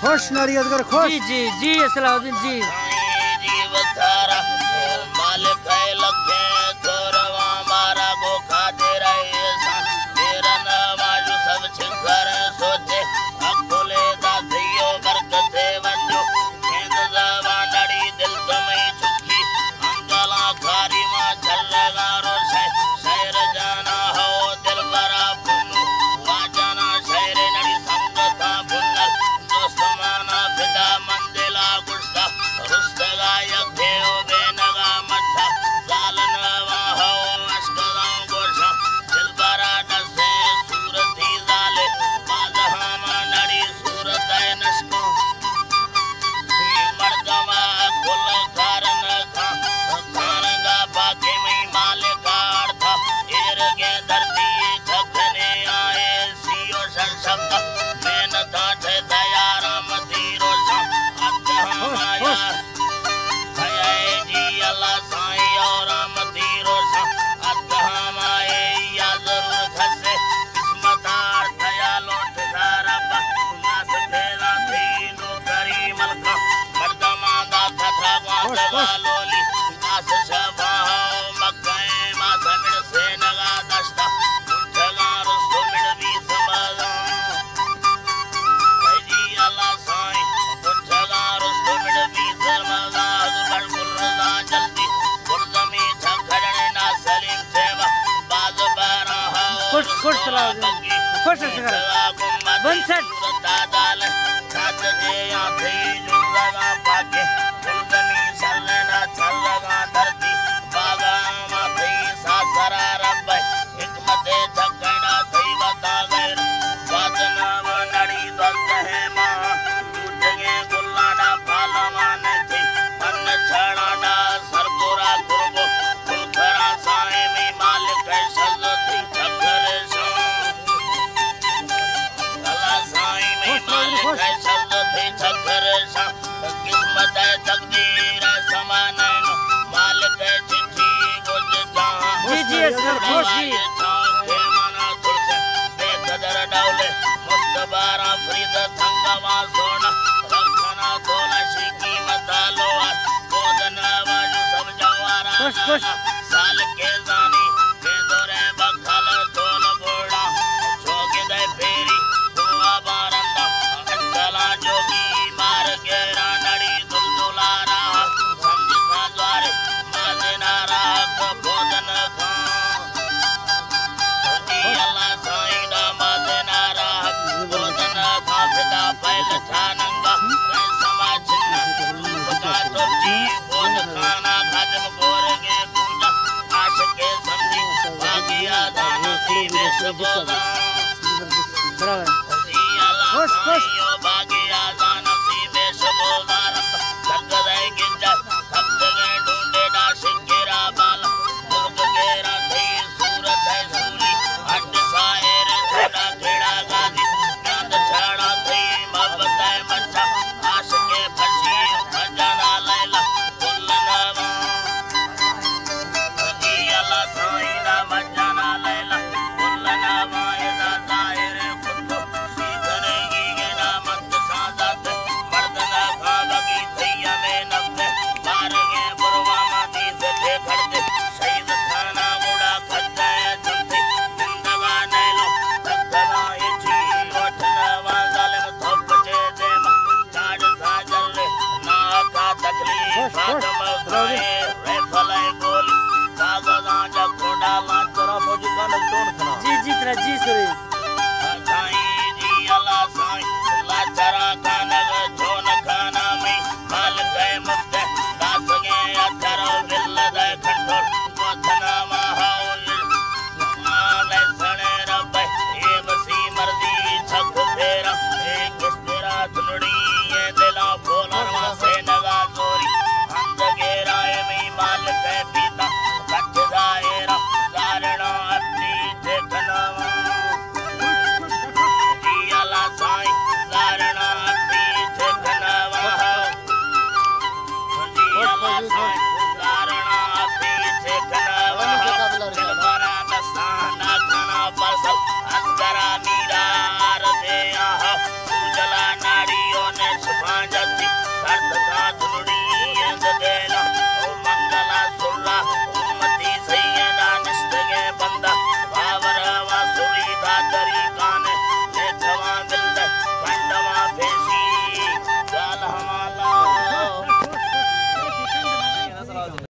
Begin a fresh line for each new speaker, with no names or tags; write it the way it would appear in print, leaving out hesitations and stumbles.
खुश नारियत कर खुश।
जी जी जी सलाहुद्दीन जी। खुश बनसट
साल के जानी के दोरे बखल तोल बोड़ा छोके दे फेरी दुआ बारंदा अटकला जोगी मार के रानड़ी दुलदुला रहा समझा द्वारे माजना राख भोजन खा अल्लाह साईं दा माजना राख भोजन खा पिता पहल ठानंगा समा छिन्ना का तोजी भोज खाना खाजम गोर के पूजा आश के समझी भागिया दाना सी में सबोदा खुश खुश